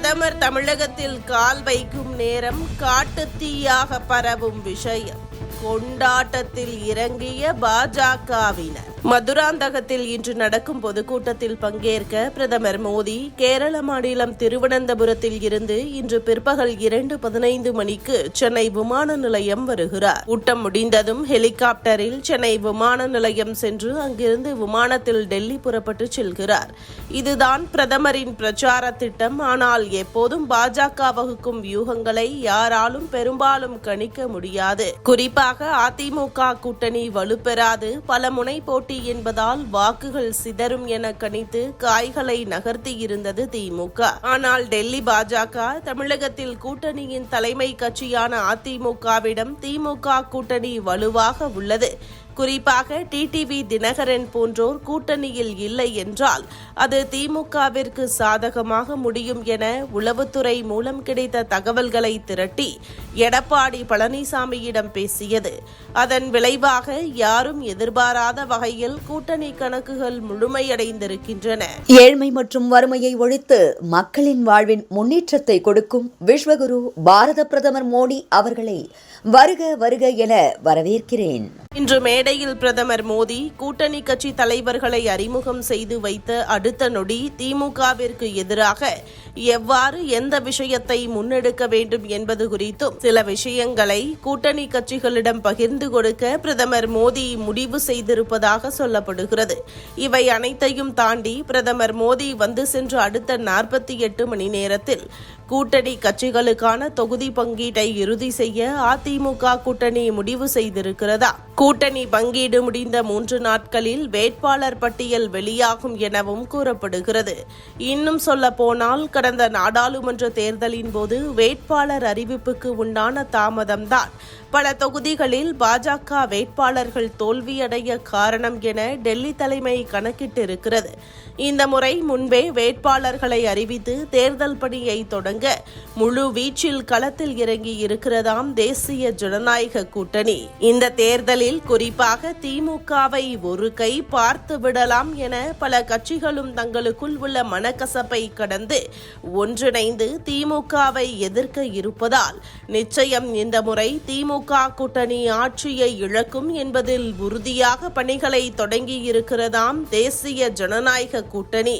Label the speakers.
Speaker 1: பிரதமர் தமிழகத்தில் கால் வைக்கும் நேரம் காட்டுத்தீயாக பரவும் விஷயம். கொண்டாட்டத்தில் இறங்கிய பாஜகவினர். மதுராந்தகத்தில் இன்று நடக்கும் பொதுக்கூட்டத்தில் பங்கேற்க பிரதமர் மோடி கேரள மாநிலம் திருவனந்தபுரத்தில் இருந்து இன்று பிற்பகல் 2:15 மணிக்கு சென்னை விமான நிலையம் வருகிறார். கூட்டம் முடிந்ததும் ஹெலிகாப்டரில் சென்னை விமான நிலையம் சென்று அங்கிருந்து விமானத்தில் டெல்லி புறப்பட்டு செல்கிறார். இதுதான் பிரதமரின் பிரச்சார திட்டம். ஆனால் எப்போதும் பாஜக வகுக்கும் வியூகங்களை யாராலும் பெரும்பாலும் கணிக்க முடியாது. குறிப்பாக அதிமுக கூட்டணி வலுப்பெறாது, பல முனை போட்டி என்பதால் வாக்குகள் சிதறும் என கணித்து காய்களை நகர்த்தி இருந்தது திமுக. ஆனால் டெல்லி பாஜக தமிழகத்தில் கூட்டணியின் தலைமை கட்சியான அதிமுகவிடம் திமுக கூட்டணி வலுவாக உள்ளது. குறிப்பாக டிடிவி தினகரன் போன்றோர் கூட்டணியில் இல்லை என்றால் அது திமுகவிற்கு சாதகமாக முடியும் என உளவுத்துறை மூலம் கிடைத்த தகவல்களை திரட்டி எடப்பாடி பழனிசாமியிடம் பேசியது. அதன் விளைவாக யாரும் எதிர்பாராத வகையில் கூட்டணி கணக்குகள் முழுமையடைந்திருக்கின்றன.
Speaker 2: ஏழ்மை மற்றும் வறுமையை ஒழித்து மக்களின் வாழ்வின் முன்னேற்றத்தை கொடுக்கும் விஸ்வகுரு பாரத பிரதமர் மோடி அவர்களை வருக வருக என வரவேற்கிறேன்.
Speaker 1: இன்று மேடையில் பிரதமர் மோடி கூட்டணி கட்சி தலைவர்களை அறிமுகம் செய்து வைத்த அடுத்த நொடி திமுகவிற்கு எதிராக எவ்வாறு எந்த விஷயத்தை முன்னெடுக்க வேண்டும் என்பது குறித்தும் சில விஷயங்களை கூட்டணி கட்சிகளிடம் பகிர்ந்து கொடுக்க பிரதமர் மோடி முடிவு செய்திருப்பதாக சொல்லப்படுகிறது. இவை அனைத்தையும் தாண்டி பிரதமர் மோடி வந்து சென்ற அடுத்த 48 மணி நேரத்தில் கூட்டணி கட்சிகளுக்கான தொகுதி பங்கீட்டை இறுதி செய்ய அதிமுக கூட்டணி முடிவு செய்திருக்கிறதா? கூட்டணி பங்கீடு முடிந்த 3 நாட்களில் வேட்பாளர் பட்டியல் வெளியாகும் எனவும் கூறப்படுகிறது. இன்னும் சொல்ல போனால் கடந்த நாடாளுமன்ற தேர்தலின் போது வேட்பாளர் அறிவிப்புக்கு உண்டான தாமதம்தான் பல தொகுதிகளில் பாஜக வேட்பாளர்கள் தோல்வியடைய காரணம் என டெல்லி தலைமை கணக்கிட்டிருக்கிறது. இந்த முறை முன்பே வேட்பாளர்களை அறிவித்து தேர்தல் பணியை தொடங்க முழு வீச்சில் களத்தில் இறங்கி இருக்கிறதாம் தேசிய ஜனநாயக கூட்டணி. இந்த தேர்தலில் குறிப்பாக திமுகவை ஒரு கை பார்த்து விடலாம் என பல கட்சிகளும் தங்களுக்குள் உள்ள மனக்கசப்பை கடந்து ஒன்றிணைந்து திமுகவை எதிர்க்க இருப்பதால் நிச்சயம் இந்த முறை திமுக கூட்டணி ஆட்சியை இழக்கும் என்பதில் உறுதியாக பணிகளை தொடங்கி இருக்கிறதாம் தேசிய ஜனநாயக கூட்டணி.